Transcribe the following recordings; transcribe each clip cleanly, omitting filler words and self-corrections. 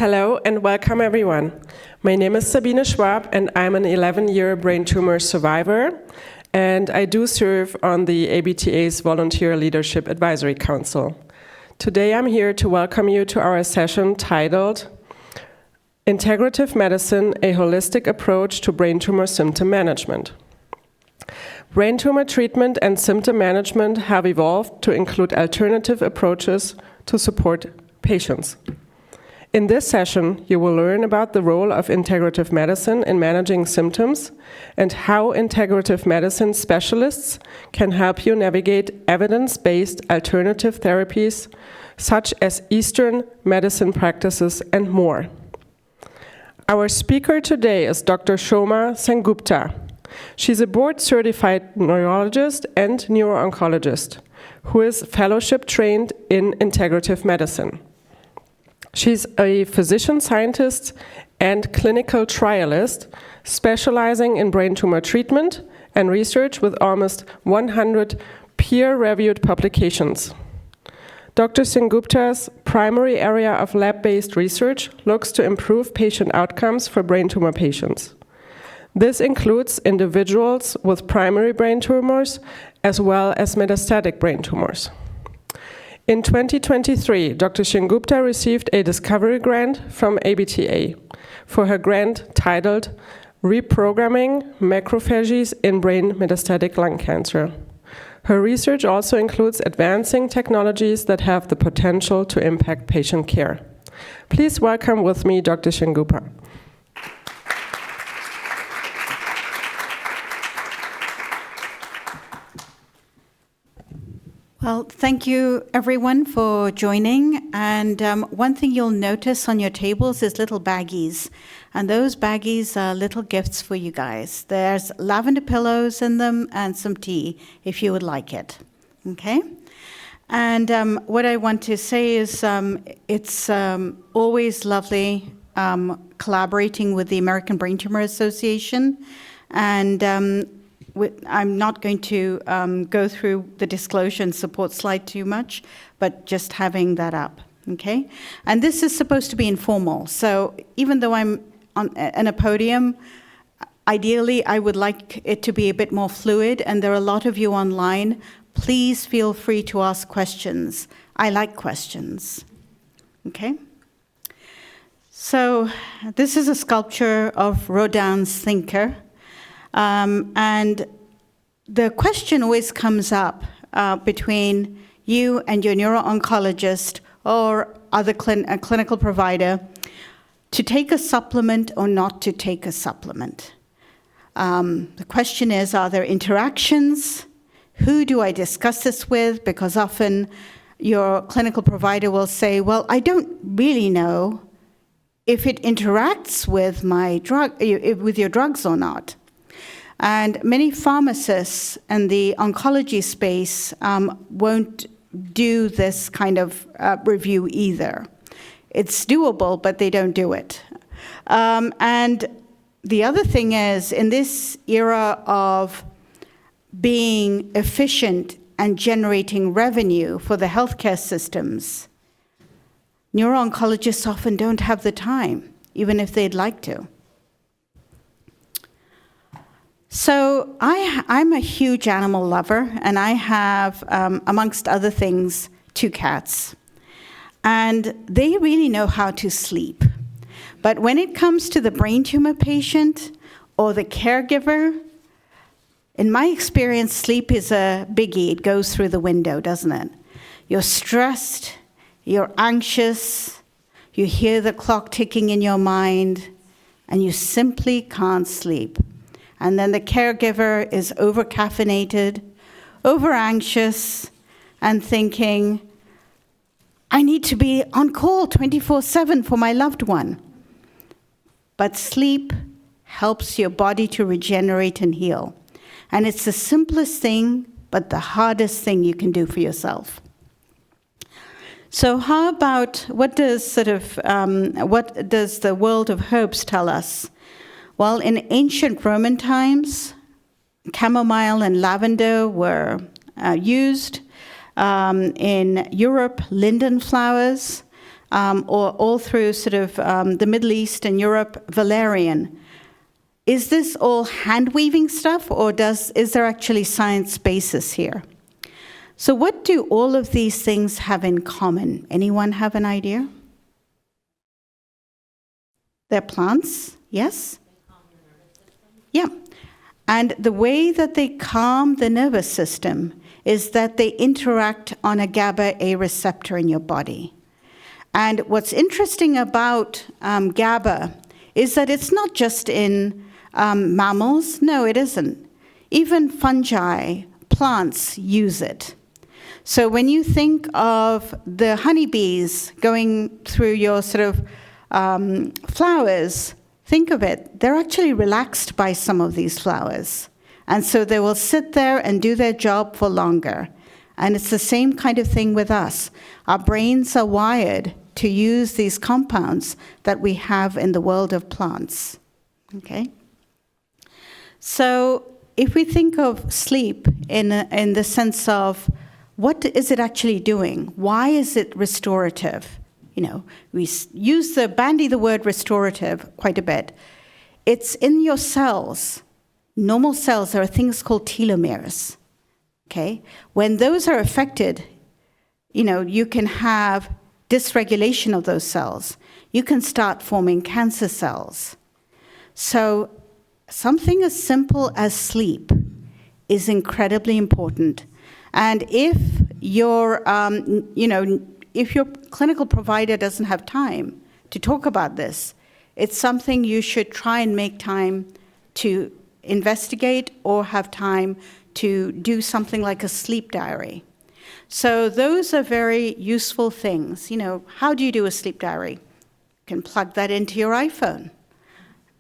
Hello and welcome everyone. My name is Sabine Schwab and I'm an 11-year brain tumor survivor, and I do serve on the ABTA's Volunteer Leadership Advisory Council. Today I'm here to welcome you to our session titled Integrative Medicine, a Holistic Approach to Brain Tumor Symptom Management. Brain tumor treatment and symptom management have evolved to include alternative approaches to support patients. In this session, you will learn about the role of integrative medicine in managing symptoms and how integrative medicine specialists can help you navigate evidence-based alternative therapies such as Eastern medicine practices and more. Our speaker today is Dr. Soma Sengupta. She's a board-certified neurologist and neuro-oncologist who is fellowship trained in integrative medicine. She's a physician scientist and clinical trialist specializing in brain tumor treatment and research with almost 100 peer-reviewed publications. Dr. Sengupta's primary area of lab-based research looks to improve patient outcomes for brain tumor patients. This includes individuals with primary brain tumors as well as metastatic brain tumors. In 2023, Dr. Sengupta received a discovery grant from ABTA for her grant titled Reprogramming Macrophages in Brain Metastatic Lung Cancer. Her research also includes advancing technologies that have the potential to impact patient care. Please welcome with me Dr. Sengupta. Well, thank you everyone for joining. And one thing you'll notice on your tables is little baggies. And those baggies are little gifts for you guys. There's lavender pillows in them and some tea if you would like it. Okay? And what I want to say is it's always lovely collaborating with the American Brain Tumor Association. And I'm not going to go through the disclosure and support slide too much, but just having that up, okay? And this is supposed to be informal, so even though I'm on a podium, ideally I would like it to be a bit more fluid, and there are a lot of you online. Please feel free to ask questions. I like questions, okay? So this is a sculpture of Rodin's Thinker. And the question always comes up between you and your neuro-oncologist or other clinical provider to take a supplement or not to take a supplement. The question is, are there interactions? Who do I discuss this with? Because often your clinical provider will say, well, I don't really know if it interacts with my drug, with your drugs or not. And many pharmacists in the oncology space won't do this kind of review either. It's doable, but they don't do it. And the other thing is, in this era of being efficient and generating revenue for the healthcare systems, neuro-oncologists often don't have the time, even if they'd like to. So I'm a huge animal lover, and I have, amongst other things, 2 cats. And they really know how to sleep. But when it comes to the brain tumor patient or the caregiver, in my experience, sleep is a biggie. It goes through the window, doesn't it? You're stressed, you're anxious, you hear the clock ticking in your mind, and you simply can't sleep. And then the caregiver is over-caffeinated, over-anxious, and thinking, I need to be on call 24/7 for my loved one. But sleep helps your body to regenerate and heal. And it's the simplest thing, but the hardest thing you can do for yourself. So how about, what does the world of herbs tell us? Well, in ancient Roman times, chamomile and lavender were used. In Europe, linden flowers. or all through sort of the Middle East and Europe, valerian. Is this all hand-weaving stuff, or is there actually science basis here? So what do all of these things have in common? Anyone have an idea? They're plants, yes? Yeah. And the way that they calm the nervous system is that they interact on a GABA-A receptor in your body. And what's interesting about GABA is that it's not just in mammals. No, it isn't. Even fungi, plants use it. So when you think of the honeybees going through your sort of flowers, think of it. They're actually relaxed by some of these flowers. And so they will sit there and do their job for longer. And it's the same kind of thing with us. Our brains are wired to use these compounds that we have in the world of plants. Okay? So if we think of sleep in the sense of what is it actually doing? Why is it restorative? You know, we bandy the word restorative quite a bit. It's in your cells. Normal cells, there are things called telomeres. Okay? When those are affected, you know, you can have dysregulation of those cells. You can start forming cancer cells. So something as simple as sleep is incredibly important. And if your, if your clinical provider doesn't have time to talk about this, it's something you should try and make time to investigate or have time to do something like a sleep diary. So those are very useful things. You know, how do you do a sleep diary? You can plug that into your iPhone,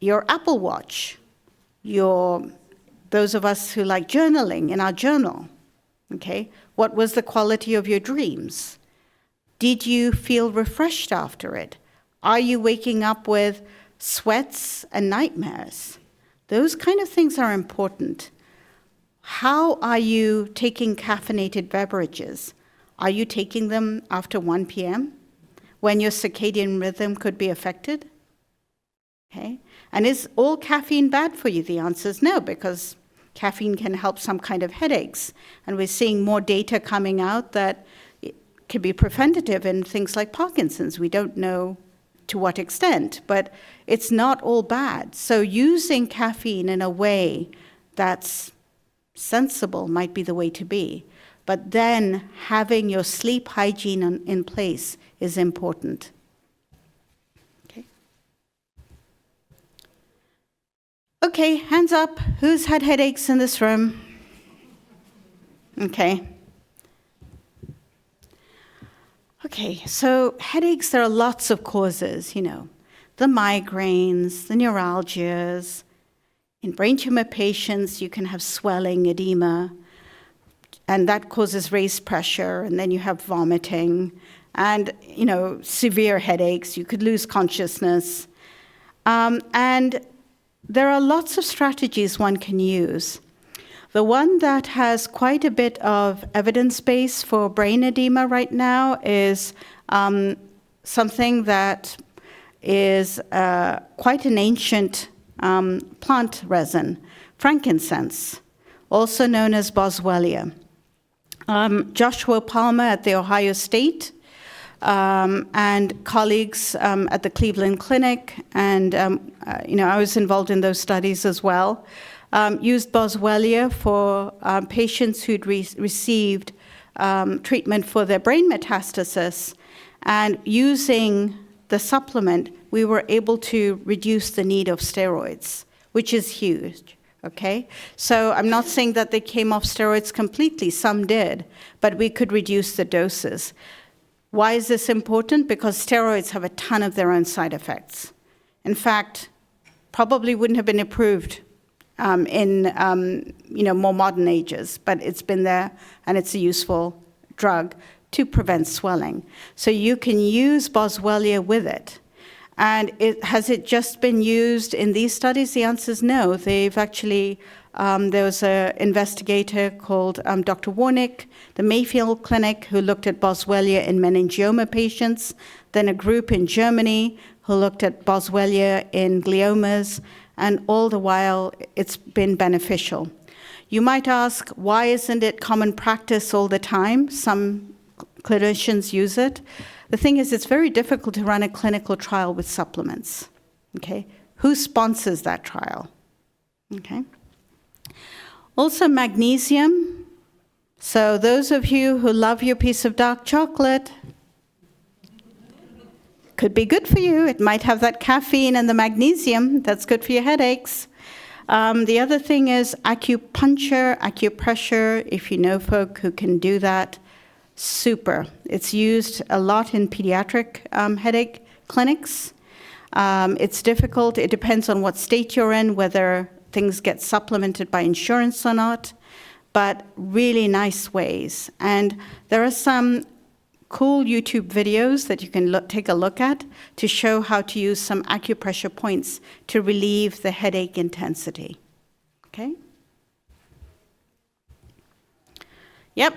your Apple Watch, those of us who like journaling in our journal. Okay, what was the quality of your dreams? Did you feel refreshed after it? Are you waking up with sweats and nightmares? Those kind of things are important. How are you taking caffeinated beverages? Are you taking them after 1 p.m. when your circadian rhythm could be affected? Okay, and is all caffeine bad for you? The answer is no, because caffeine can help some kind of headaches. And we're seeing more data coming out that it could be preventative in things like Parkinson's. We don't know to what extent, but it's not all bad. So using caffeine in a way that's sensible might be the way to be. But then having your sleep hygiene in place is important. Okay, hands up. Who's had headaches in this room? Okay. Okay, so headaches, there are lots of causes, you know. The migraines, the neuralgias. In brain tumor patients, you can have swelling, edema, and that causes raised pressure, and then you have vomiting, and, you know, severe headaches. You could lose consciousness. And there are lots of strategies one can use. The one that has quite a bit of evidence base for brain edema right now is something that is quite an ancient plant resin, frankincense, also known as boswellia. Joshua Palmer at the Ohio State and colleagues at the Cleveland Clinic, and I was involved in those studies as well, used boswellia for patients who'd received treatment for their brain metastasis, and using the supplement, we were able to reduce the need of steroids, which is huge. Okay, so I'm not saying that they came off steroids completely, some did, but we could reduce the doses. Why is this important? Because steroids have a ton of their own side effects. In fact, probably wouldn't have been approved in more modern ages, but it's been there and it's a useful drug to prevent swelling. So you can use boswellia with it. And has it just been used in these studies? The answer is no. They've actually There was an investigator called Dr. Warnick, the Mayfield Clinic, who looked at Boswellia in meningioma patients, then a group in Germany who looked at Boswellia in gliomas, and all the while it's been beneficial. You might ask, why isn't it common practice all the time? Some clinicians use it. The thing is, it's very difficult to run a clinical trial with supplements. Okay? Who sponsors that trial? Okay? Also, magnesium. So those of you who love your piece of dark chocolate, could be good for you. It might have that caffeine and the magnesium. That's good for your headaches. The other thing is acupuncture, acupressure. If you know folk who can do that, super. It's used a lot in pediatric headache clinics. It's difficult. It depends on what state you're in, whether things get supplemented by insurance or not, but really nice ways. And there are some cool YouTube videos that you can take a look at to show how to use some acupressure points to relieve the headache intensity. Okay? Yep.